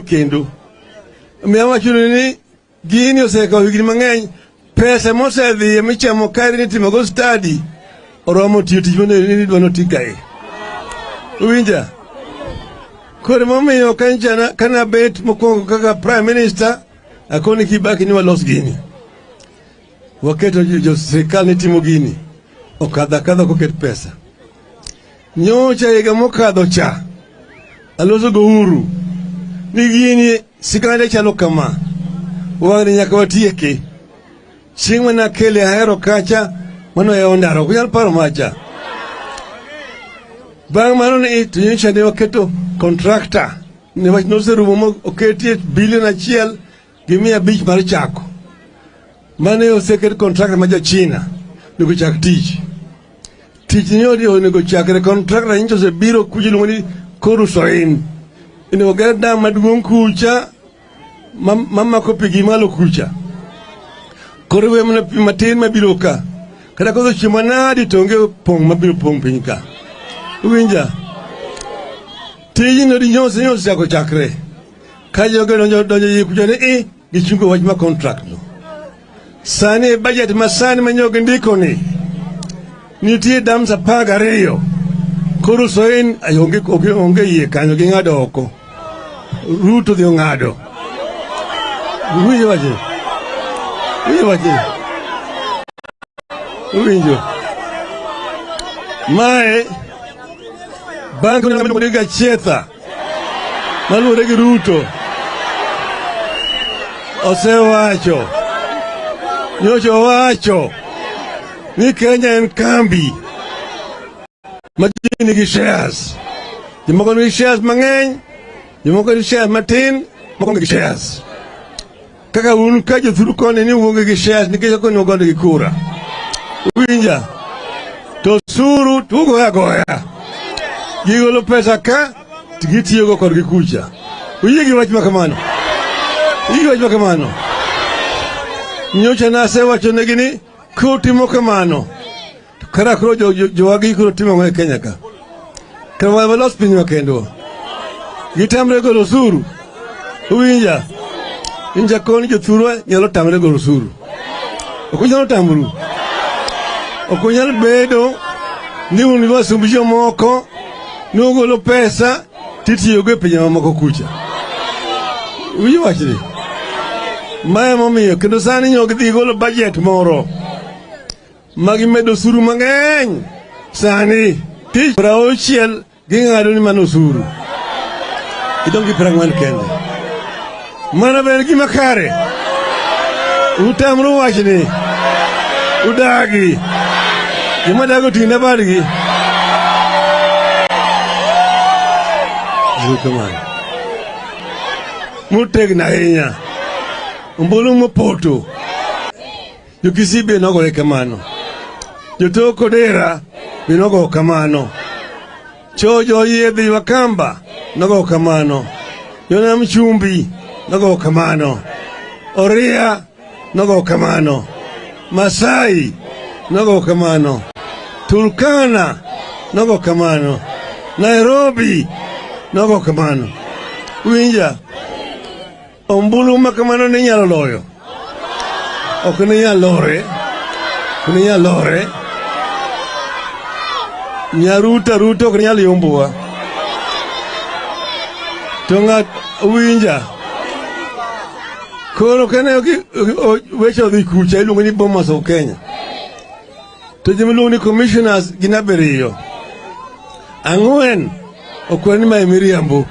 kendo miya wacho ni gini osekawo higni mang'eny pesa mosedhi michamo kae ni timo go study oromo tiyo tich ni dwano tikae uwinja kore momiyo kanchana kana bet mokwongo kaka prime minister akoni Kibaki ni walos gini waketo jo serikal ni timo gini okadha koket pesa nyocha higa mokadho cha aloso go uru ni gini sikande chalo kama wang'ni nyaka watieke chieng' mana kele ahero kacha mano ya ondaro kunyal paro macha bang' mano ni tunyocha ne waketo contractor ne wach noserumo mo oketie $1 billion gi 500 mar chako mane oseket contractor ma China nego chak tich ni onego chakre contractor nyicho se biro kujiluongo ni Korusoin ine oger dam maduong' kucha mamako pigi malo kucha kore we mana pi matin mabiro ka kada kodho chiemo nadi tonge pong mabiro pong piny ka uwinja tijino di nyose chako chakre ka joge donjo yie kucha ni gichungo wach ma contract no sani budget masani manyoge ndiko ni nitie dam sa 12 Korusoin onge yie kanyo gi ng'ado oko Ruto dhi ng'ado uwinjo wache uwinjo mae bank ni ng'ado ga chetha maluwore gi Ruto osewacho nyocha owacho ni Kenya en kambi majini gi shares jomoko nigi shares mang'eny jomoko nigi shares matin moko nigi shares kaka un ka jothuru koni ni uonge gi shares nikech koni ugonde gi kura uwinja to suru tugo agoya gigolo pesa ka tigitiyogo kodgi kucha uyie gi wach makamano nyocha nasewacho negi ni kutimo kamano kara kuro jowagi kuro timo ng'e Kenya ka kara walos pinywa kendo gitamre golo osuru uwinja inja koni jothurwa nyalo tamre golo osuru okunyalo tamru okunyal bedo ni univasumbi jomoko nugolo pesa titiyogo e pinje mamoko kucha uwinjo wachni mae momiyo kendo sani nyok dhi golo budget moro magimedo osuru mang'eny sani tich 60 ging'ado ni mano osuru idong gi 40 kende mana ber gima kare utamru wachni udagi gima dago ting'ne badgi mutegna ahinya umbulu mopoto Jokisii be nogore kamano Jotok Odera be nogo kamano Chojo Yiedhi Wakamba nogo kamano Jonam Chumbi nogo kamano Oria nogo kamano Masai nogo kamano Turkana nogo kamano Nairobi nogo kamano Winja ombulu makamano ni nyalo loyo ok ni nyalo lore nyaruta Ruto ok nyalo yombowa to ng'at winja koro kene weche odhi kucha iluongo ni Bomas of Kenya to jimiluongo ni commissioners gin 7 4 okwani ma miriambo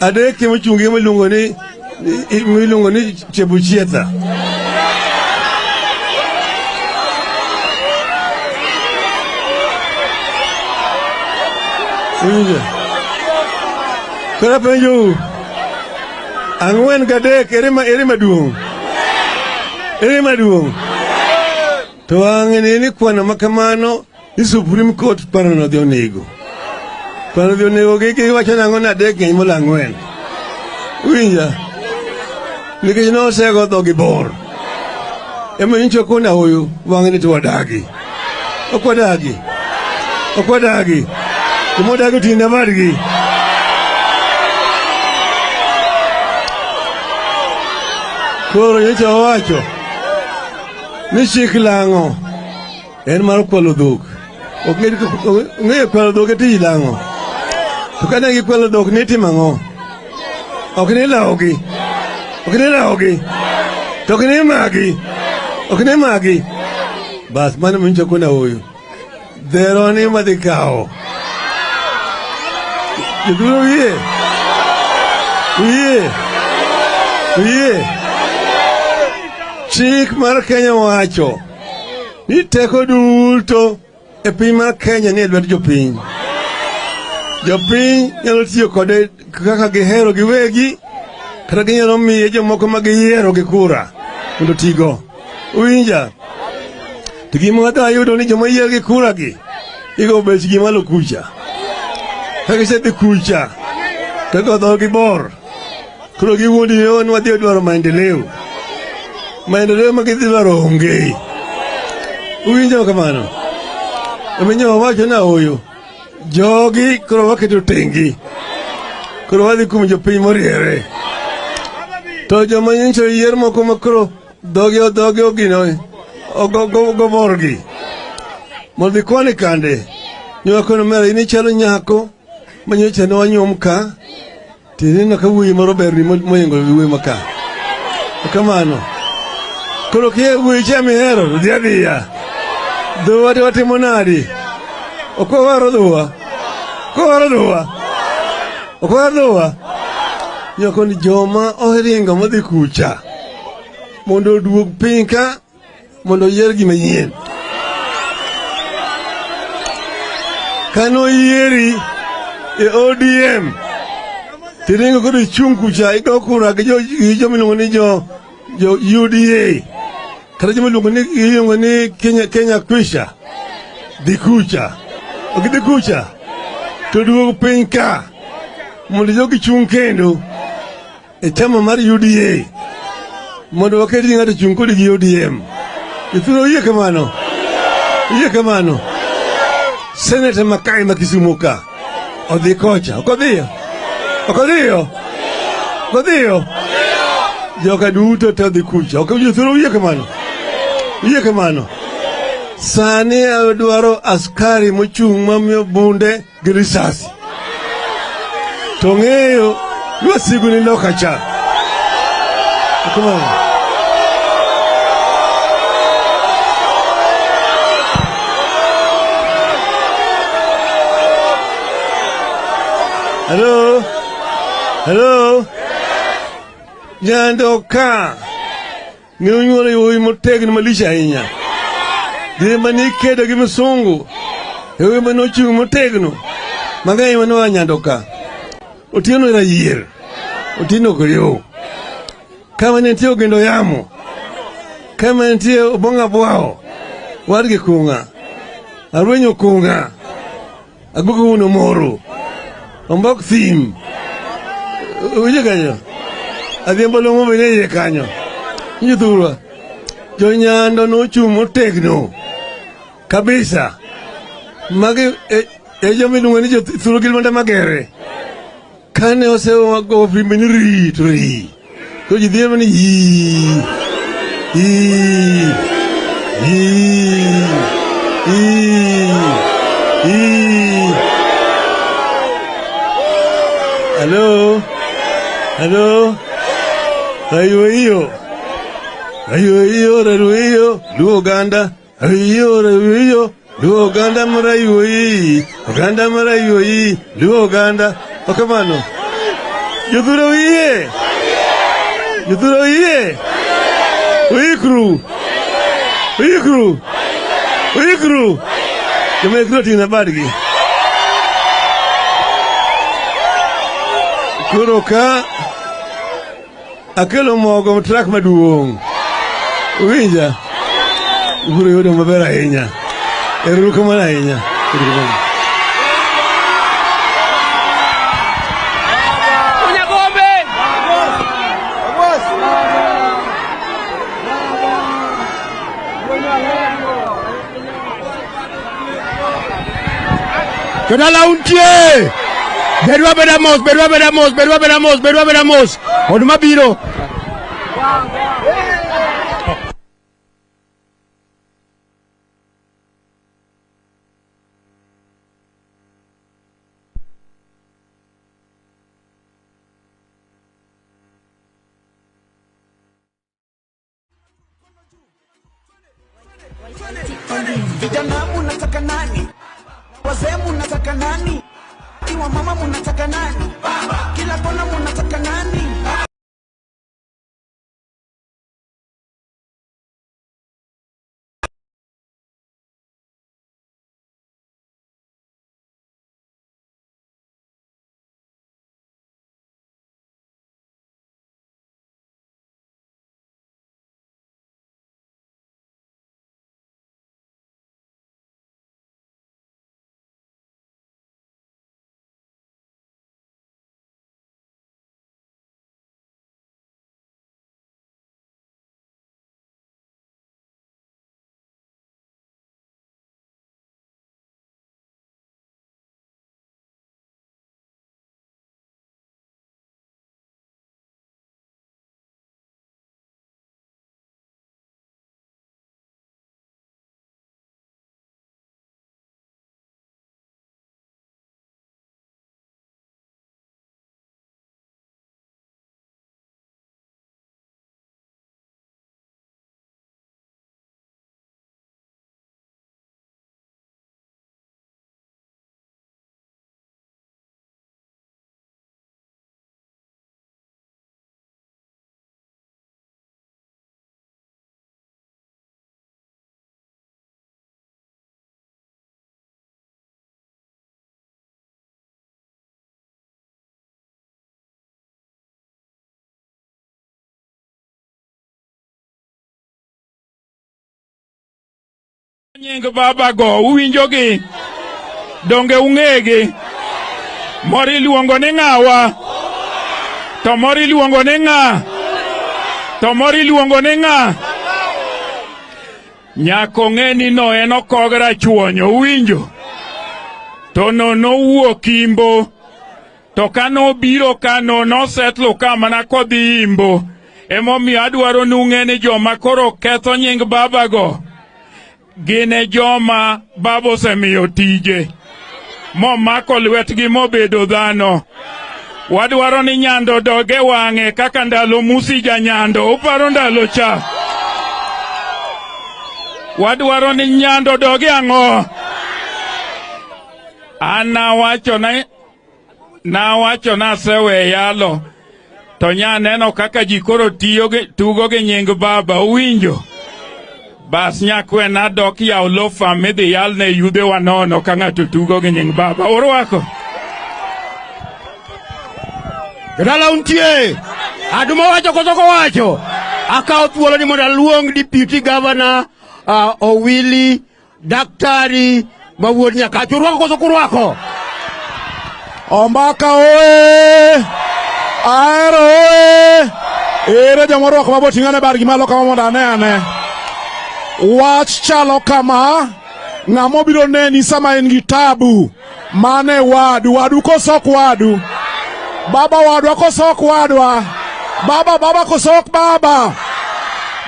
adek mochungi miluongo ni Chebuchetha kora penjo 4 gadek ere maduong' to wang'e ni kwana makamano ni Supreme Court paro dhi onego gi wacho nang'o na adek ng'eny molo 4 winja nikech nosego dhogi bor ema nyicho kona huyu wang'e ni to wadagi ok wadagi kumodagi ting'ne badgi Koro nyocha wacho ni chik lang'o en mar kwalo dhok. Ng'eyo kwalo dhok eti lang'o. To kane gikwalo dhok ni timo ang'o? Ok ni lawogi. Ok ni lawogi. To ok ni magi. Ok ni magi. Bas mano mincho kuna huyu. Dhero ni madhi kao. Jodhuro wiye. Chik mar Kenya wacho ni teko duto e piny mar Kenya ni e lwet jopiny. Jopiny nyalo tiyo kode kaka gihero giwegi, kata ginyalo miye jomoko ma giyiero gi kura mondo tigo. Uwinja? To gima wadwa yudo ni joma yiero gi kura gi igo bechgi malo kucha. Ka gisedhi kucha to godhogi bor. Koro giwuondi ni on wadhi dwaro maendeleo. Maendeleo ma gidhi dwaro onge. Uwinjo kamano? Omiyo wacho na huyu jogi koro waketo tengi. Koro wadhi kuom jopiny moriere. To joma nyicho yier moko makoro dhogi ogino go morgi. Mondi koni kande. Nyako no mera ini chalo nyako manyocha no wanyom ka. Tinino ka wuyi moro berni moyengo wuyi maka. Kamano. Koro kie wuyi chami hero dhiadhiya. Dhuwa te watimo nadi. Okowaro dhuwa. Okowaro dhuwa. Nyako ni joma oringo modhi kucha. Mondo oduog piny ka. Mondo yier gima nyien. Kano yieri e ODM. Tiringo kodo chung kucha igo kura gi jo miluongo ni jo UDA. Kata jo miluongo ni Kenya Kwisha. Dhi kucha. Ok dhi kucha. To duog piny ka. Mondo jogi chung kendo e chama mar UDA. Mondo waketi ng'ato chung kodi gi ODM. Ithuro yie kamano. Yie kamano. Senator Makai ma Kisumu ka. Odhi kocha. Okodhiyo. Joka duto te odhi kucha. Ithuro yie kamano. Sani adwaro askari mochung' mamiyo bunde gi risasi. To ng'eyo wasigu ni loka cha. Come on. Hello. Nyando ka. Ng'eyo yuwi motegno malisha ahinya. Dima ni kedo gi msungu. Yuwi manochung' motegno. Mang'eny manoa nyando ka. Otieno era yier. Otieno koyo. Kama nitie ogendo yamo. Kama nitie obonga bwao. Wargi kunga. Arwenyo kunga. Agugu uno moro. Ombok thim. Uje kanyo. Adhiembo lomo bine ye kanyo. Nyithurwa. Jonyando nochung' motegno. Kabisa. Magi miluongo ni Thuro Gilmonda Magere. Kane osewa go fimbe ni ri. Ko ji dhiemo ni Hello. Ayuiyo. Luo Uganda. Ayuiyo. Luo Uganda marayuoyi. Uganda marayuoyi. Luo Uganda. Okamano. Jodhuro wiye. Uikru. Jomekro tina badgi. Kuro ka akelo mogo trak maduong'. Uwinja. Biro yudo maber ahinya. Erokamano ahinya. Jodala untie. Berwa bedamos. Oduma biro. Vijana munataka nani? Wazee munataka nani? Iwa mama munataka nani? Baba. Kila kona munataka nani? Nying baba go uwinjogi donge ungegi mori luongo ni ngawa to mori luongo ni nga to mori luongo ni nga nyako ngeni no eno kogra chuonyo uwinjo to no wuok imbo to kano biro kano no setlo kama na kodhi imbo emomiyo adwaro nung'eni joma koro ketho nying baba go gine joma babo semiyo tije momako lwetgi mobedo dhano. Wadwaro ni nyando doge wang'e kaka ndalo Musi Janyando. Uparo ndalo cha wadwaro ni nyando doge ang'o. Nawacho na sewe yalo to nyaneno kaka jikoro tugo gi nying baba uwinjo. Bas nyakwe na dok ya ulofa midhi yal ne yudhe wanono ka ng'ato tugo gi nying baba. Urwako. Gdala untie. Aduma wacho kosoko wacho. Akao thuolo ni mondo aluong Deputy Governor Owili Daktari Mawuod Nyakacho. Urwako kosoko urwako. Ombaka oe. Aero oe. Ere jamorwako mabo tingane bargi malo kama mondo ane. Wach chalo kama ng'amo biro neni sama en gi tabu mane wadu kosok wadu baba wadwa kosok wadwa baba kosok baba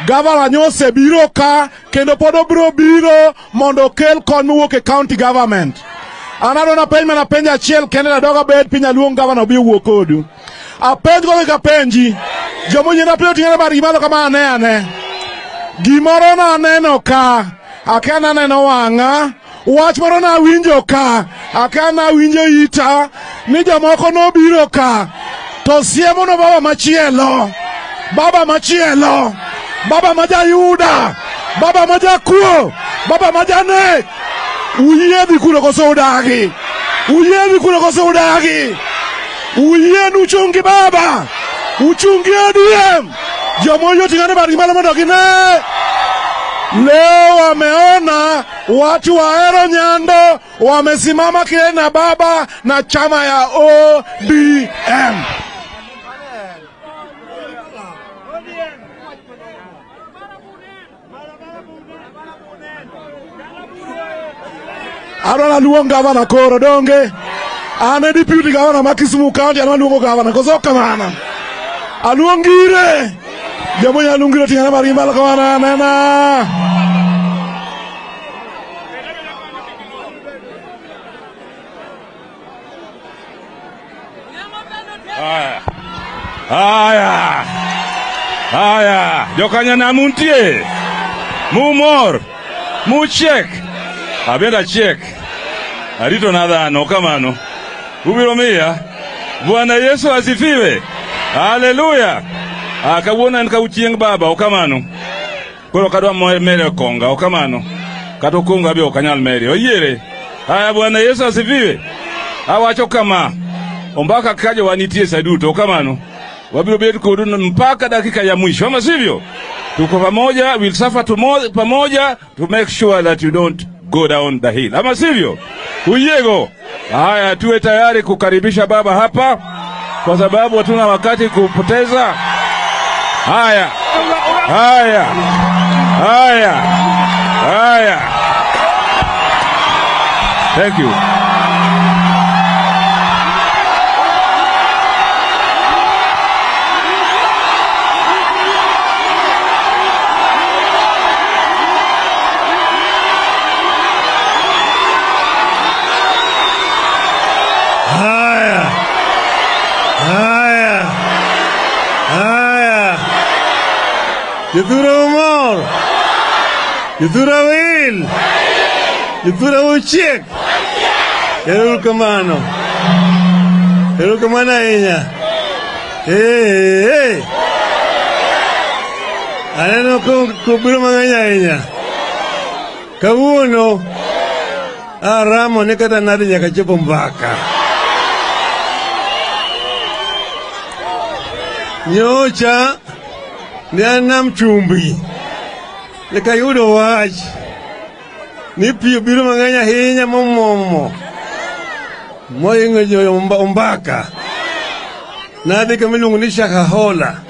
Gavana nyose biro ka kendo podo biro mondo kel kon mowuok e county government. Anado na penj mana penj achiel kende na doga bed pinya luong gavana obi wuok kodu. Apenj go ka penji jomo nyina pio tingana bari malo kama ane. Gimoro na neno ka akana neno wanga wach moro na winjo ka akana winjo ita ni jamoko no biro ka to siemo no baba machielo baba maja Yuda baba maja kuo baba maja ne uyevi kuno koso udagi uyenu chungi baba uchungi adiem jomoyo tingane bari malo mondo gine. Leo wameona watu wa Ero Nyando wamesimama kile na baba na chama ya ODM. Arona luong gavana koro donge. Ane Deputy Governor ma Kisumu County anwa luongo gavana kosoka mana. Aluongire. Jamo ya lungiro tingana bari malo kawana nena. Aya. Jokanya na muntie. Mumor. Muchek. Abenda check. Arito nadhano kamano. Ubiro miya. Bwana Yesu asifiwe. Haleluya. Akawona nkauchieng baba okamano. Koro kadwa mere konga okamano. Kato konga bi okanyal mere. Oyere. Haya Bwana Yesu asifiwe. Awacho kama. Ombaka kaje wanitie saduto okamano. Wabiro betu kudu mpaka dakika ya mwisho. Ama sivyo? Tuko pamoja, we'll suffer pamoja to make sure that you don't go down the hill. Ama sivyo? Uyego. Haya tuwe tayari kukaribisha baba hapa kwa sababu hatuna wakati kupoteza. Haya. Haya. Haya. Haya. Thank you. Yutura Umar, Yutura Will, Yutura Uchiek, Erul Kamano Inya. Hey, aneno kubiro mang'eny ahinya. Kawuono aramo ne kata nadi nyaka chopo mbaka. Nyocha ne anam chumbi leka yudo wach ni pi biro mang'eny ahinya momomo moingo jo mbaka nadhi kamiluongo ni Shakahola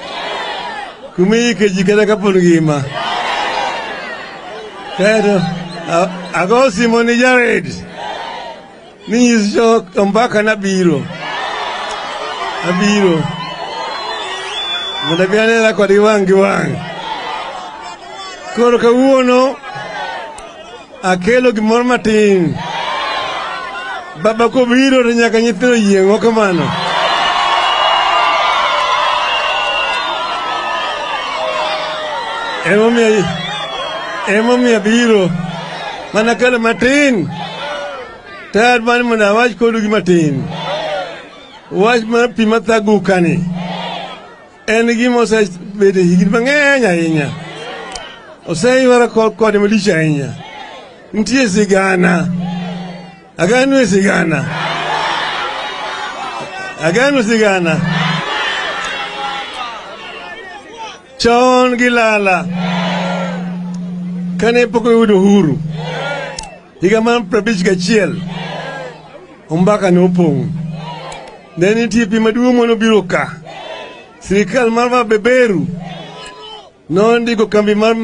kumike jikada kapon ngima kato ago simo ni Jared ni nyiso mbaka nabiro Munda bianera kwa diwangi wang. Koro kawuono akelo gimor matin. Baba ko biro to nyaka nyithindo yieng' kamano. Emomiyo biro mana kelo matin. Tad man munda wach kodu gi matin. Wach mar pi mathagu kani. En gima osebede higni mang'eny ahinya. Oseyuara kode malich ahinya. Nitie sigana. Agano sigana. Chon gilala. Kane pok oyudo uhuru. Higa mar 51 Mbaka ne opong'. Ne nitie pi maduong' manobiro ka. Sirikal mar beberu nondiko kambi mar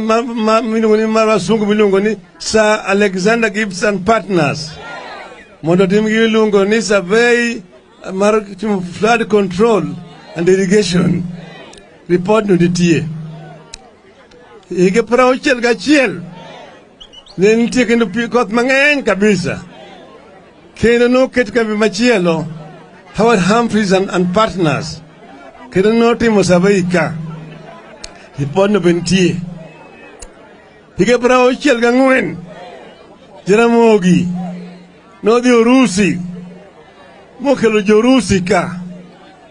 wasungu milungo ni Sir Alexander Gibson Partners mondo tim gilungo ni survey mar flood control and irrigation report no nitie higa 61 ne nitie kendo koth mang'eny kabisa kendo noket kambi machielo Howard Humphreys and Partners kendo notimo survey ka report no bentie higa 64 Jaramogi nodhi Urusi mokelo jo-Urusi ka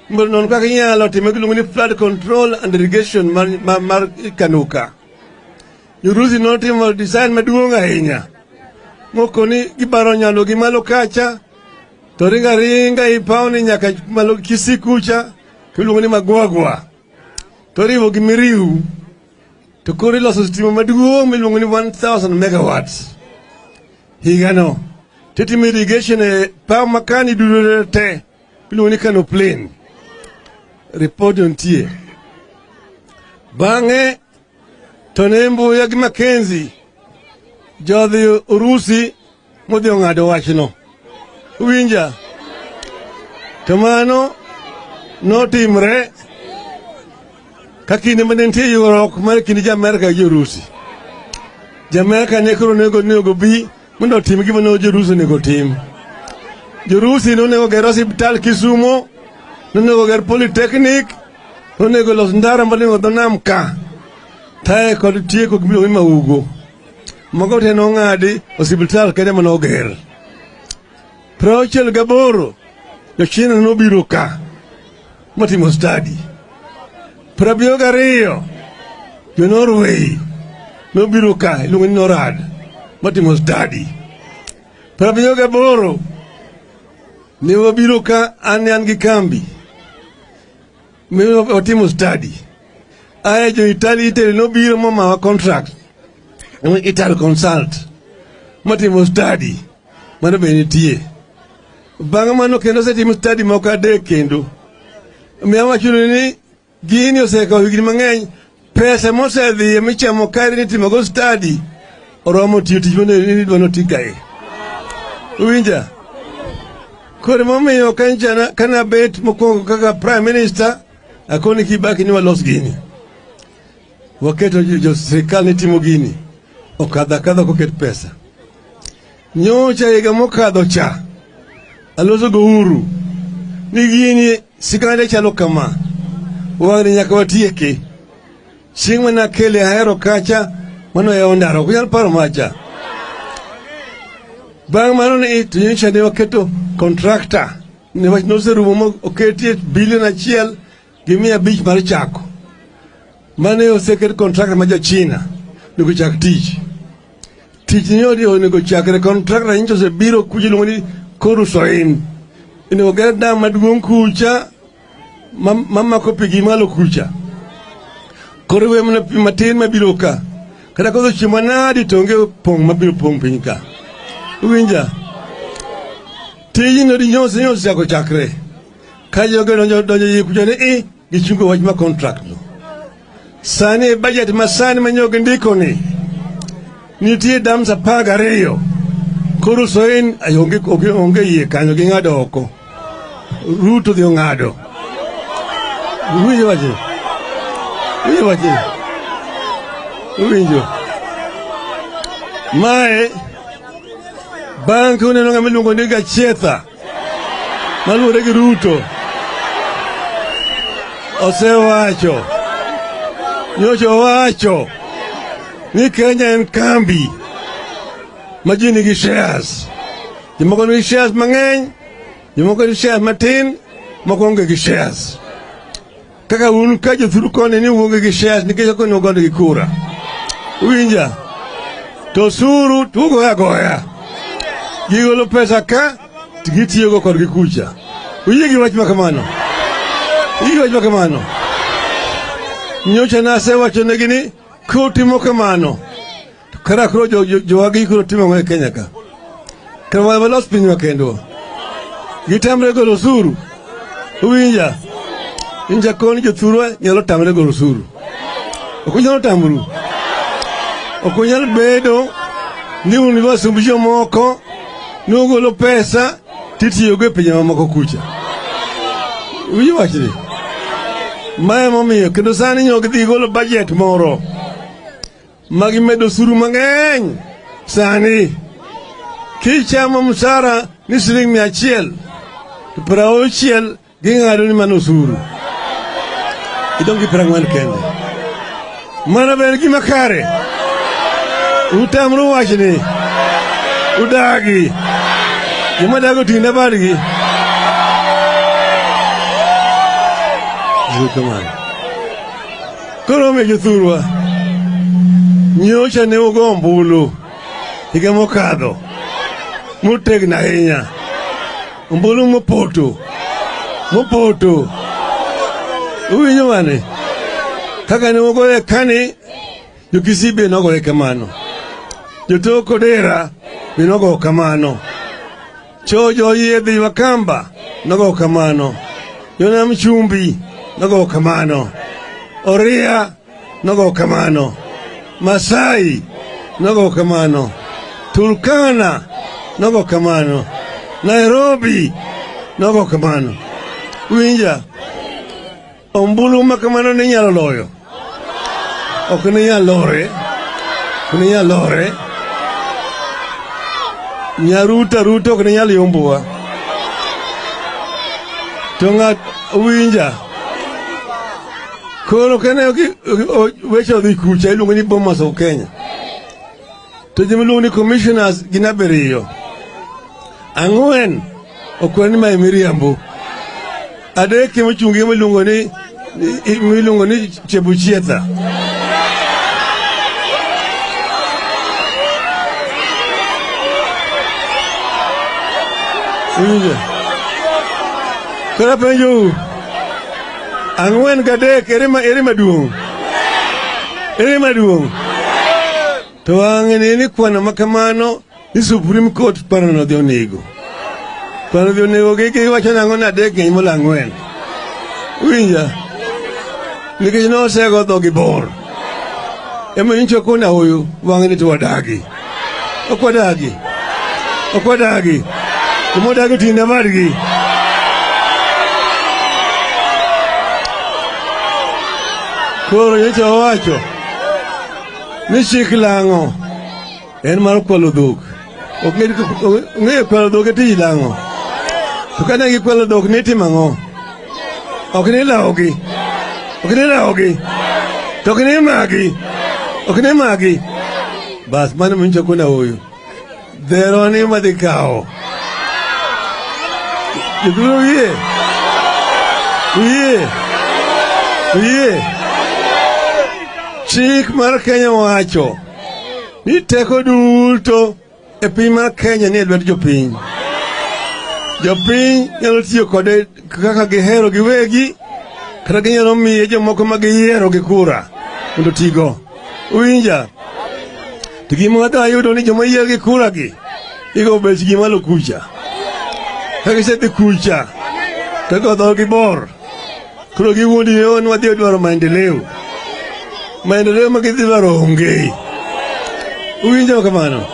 mondo non kaka inyalo timo giluongo ni flood control and irrigation mar Kanuka. Jo-Urusi notimo design maduong' ahinya mokoni gibaro nyalo gi malo kacha to ringa ipawni nyaka malo Kisikucha kiluongo ni Magwagwa to riwo gi Miriu to koro iloso stima maduong' miluongo ni 1000 megawatts higano titimo irrigation e paw makani duto te miluongo ni Kano Plain. Report nitie bang'e to ne mbuya gi Mackenzie jodhi Urusi modhi ong'ado wachno winja to mano notimre ka kinde mane nitie ywaruok mar kind jo-Amerka gi jo-Urusi. Jo-Amerka ne koro nego bi mondo otim gima ne jo-Urusi onego tim. Jo-Urusi nonego ger osiptal Kisumo, nonego ger Polytechnic, nonego los ndara malingo dho nam ka tae kod tieko gimiluongo ni Maugo. moko te nong'adi osiptal kende manoger. 68 jo-China nobiro ka matimo study. 72 jo-Norway nobiro ka iluongo ni NORAD matimo study. 78 ne wabiro ka an gi kambi watimo study. Aya jo-Italy nobiro momawa contract Ital Consult matimo study mano be nitie. Bang'e mano kendo setimo study moko adek kendo miya wachuno ni gini osekawo higni mang'eny. Pesa mosedhiye michamo kae ni timogo study oromo tiyo tich mano ti kae. Uwinja? Koro momiyo kana bet mokwongo kaka Prime Minister akoni Kibaki ni walos gini. Waketo jo sirikal ni timo gini. Okadha koket pesa. Nyocha higa mokadho cha aloso go Uhuru ni gini sikande chalo kama wang'ni nyaka watieke. Chieng' mana kele Ahero kacha mano ya ondaro kunyal paro macha. Bang' mano ni nyocha ne waketo contractor ne wach noserumo oketie $1 billion gi 500 mar chako. Mane oseket contractor ma ja-China nego chak tich. Tich ni onego chakre contractor nyocha osebiro kuja iluongo ni Korusoin. Ine oger dam maduong' kucha mamako pi gi malo kucha. Koro we mana pi matin mabiro ka. Kata kodho chiemo nadi to onge pong' mabiro pong' piny ka. Uwinja? Tijno di nyose chako chakre. Ka joge donjo yie kucha ni gichungo wach ma contract no. Sani budget masani manyoge ndiko ni nitie dams 12. Korusoin onge yie kanyo gi ng'ado oko. Ruto dhi ong'ado. Uwinjo wache? Uwinjo wache? Uwinjo? Mae bang' kuneno ng'ama iluongo ni Gachetha maluwore gi Ruto osewacho nyocha owacho ni Kenya en kambi ma ji nigi shares. Jomoko nigi shares mang'eny, jomoko nigi shares matin, moko onge gi shares. Kaka un ka jothuru koni ni uonge gi shares nikech ok onego godo gi kura. Uwinja? To osuru tugoyo agoya. Gigolo pesa ka gitiyogo kodgi kucha. Uyie gi wach ma kamano? Uyie gi wach ma kamano? Nyocha nasewacho negi ni kutimo kamano kara koro jowagi koro timo e Kenya ka. Kara walos pinywa kendo. Gitamre golo osuru. Uwinja? Inja koni jothurwa nyalo tamre golo osuru. Ok unyalo tamru. Ok unyal bedo ni university jomoko nogolo pesa titiyogo e pinje mamoko kucha. Uwinjo wachni? Mae momiyo kendo sani nyok dhi golo budget moro magimedo osuru mang'eny. Sani kichamo msara ni $100 to 60 ging'ado ni mano osuru. Idong gi 40 kende. Mana ben gima kare. Utamru wachni. Udagi. Gima dago tinda badgi. Koro me jothurwa nyocha ne ugo ombulu higa mokadho motegno ahinya. Ombulu mopoto. Uwinjo mane? Kaka ne ugoye kani jo-Kisii be nogoye kamano. Jo-Tok Odera be nogo kamano. Chojo Yiedhi Wakamba nogo kamano. Jo-Nam Chumbi nogo kamano. Oria nogo kamano. Masai nogo kamano. Turkana nogo kamano. Nairobi nogo kamano. Winja? Ombulu ma kamano ne nyalo loyo. Ok ne nyalo lore. Ne nyalo lore. Ruto ok ne nyalo yombowa. To ng'at winja? Koro kene weche odhi kucha iluongo ni Bomas of Kenya. to jimiluni commissioners ginaberiyo. Ang'wen okwani ma Miriambo. Adek mochungi milungo ni Chebuchietha. Kara penjo ang'wen gadek ere maduong'. To ang'eni ni kwana makamano ni Supreme Court parano dhi onego. Parano dhi onego gi wacho nang'o na adek ng'eny mola ang'wen. Winja nikech nosego dhogi bor. Ema nyicho kona huyu wang'eni to wadagi. Okwadagi. Kumodagi tinda margi. Koro nyicho wacho ni chik lang'o en mar kwalo dhok. Ng'eyo kwalo dhok e tij lang'o. To kane gi kwalo dhok ni timo ang'o? Ok ni lawogi. To ok ni magi. Bas mano mincho kuna huyu. Dhero ni madhi kao. Jodhuro Uye. Chik mar Kenya wacho ni teko duto e piny mar Kenya ni e lwet jopiny. Jopiny nyalo tiyo kode kaka gihero giwegi, kata ginyalo miye jomoko ma giyiero gi kura mondo tigo. Uwinja? To gima wadwa yudo ni joma yiero gi kura gi igo bechgi malo kucha. Kaka gisedhi kucha to godhogi bor. Koro giwuondi ni on wadhi dwaro maendeleo ma gidhi dwaro onge. Uwinjo kamano?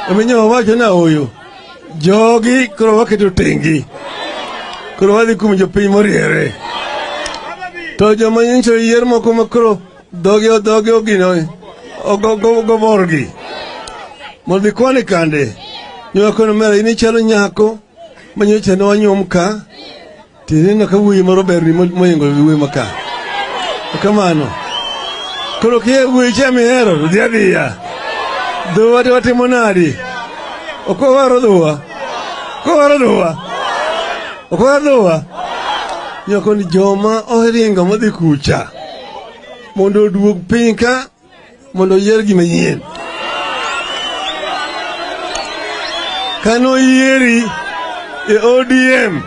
Ominyo wacho na huyu jogi koro waketo tengi. Koro wadhi kuom jopiny moriere. To joma nyicho yier moko makoro dhogi ogino ogo borgi. Mondo kwane kande. Nyako no mera ini chalo nyako manyocha no wanyom ka. Tinino ka wuyi moro berni moyingo wuyi maka. Kamano. Koro kie wuyi chami hero dhiya. Dhowa te watimo nadi. Okowaro dhowa. Nyako ni joma oringo modhi kucha mondo oduog piny ka mondo yier gima nyien. Kano yieri e ODM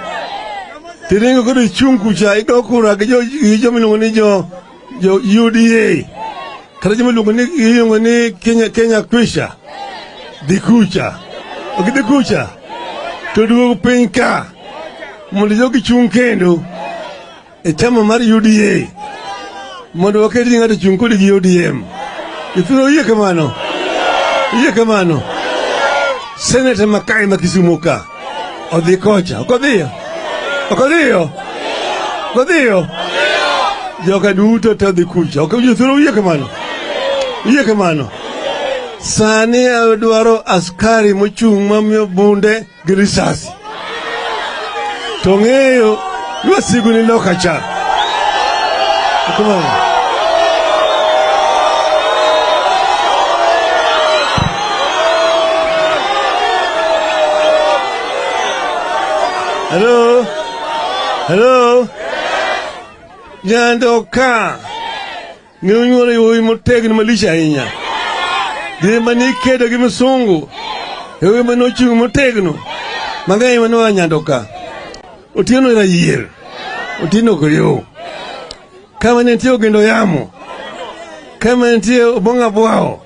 tiringo kodo chung kucha igo kura gi jomiluongo ni jo UDA kata jomiluongo ni Kenya Kwisha dhi kucha. Ok dhi kucha to duog piny ka mondo jogi chung kendo e chama mar UDA mondo waketi ng'ato chung kodi gi ODM. Ithuro yie kamano. Senator Makai ma Kisumu ka odhi kocha. Okodhiyo. Joka duto te odhi kucha. Ithuro yie kamano. Sani adwaro askari mochung' mamiyo bunde gi risasi. To ng'eyo wasigu ni loka cha. Come on. Hello. Nyando ka. Ng'eyo yoyi motegno malich ahinya. Dhi mani kedo gi msungu. Yoyi manochung' motegno. Mang'eny manoa nyando ka. Otieno era yier. Otieno koyo. Kama nitie ogendo yamo. Kama nitie obonga bwao.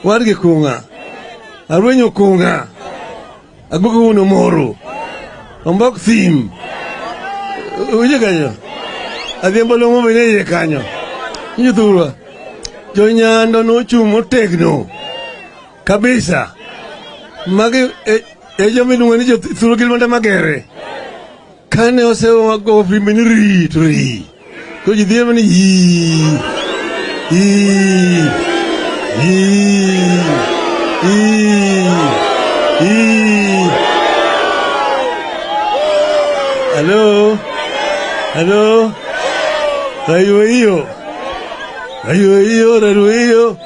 Wargi kunga. Arwenyo kunga. Agogo uno moro. Ombok thim. Uje kanyo. Adhiembo lomo bine ye kanyo. Nyuthurwa. Jonyando nochung' motegno. Kabisa. Magi jomiluongo ni jothuro Gilmonda Magere. Kane osewa go fimbe ni ri. Ko ji dhiema ni Hello. Rayueyo.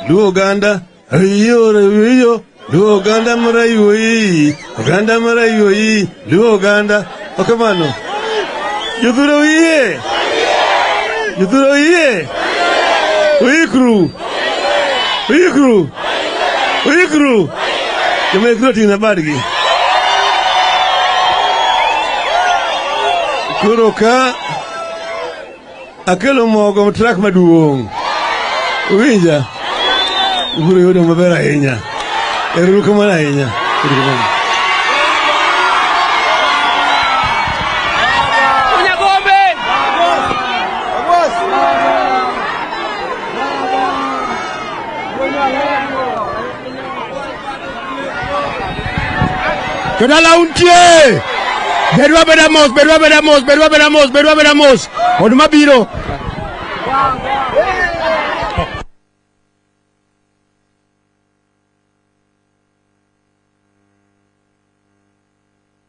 Luo Uganda. Riyo, Luo Oganda Marayoi, Oganda Marayoi, Luo Oganda. Okamano. Yudhuro iye. Yudhuro iye. Uikru. Uikru. Uikru. Jamekru tina badgi. Kuro ka akelo mogo trak maduong. Winja. Guru yodo maber ahinya. Erukamano ahinya. Jodala untie. Bedwa bedamos. Oduma biro.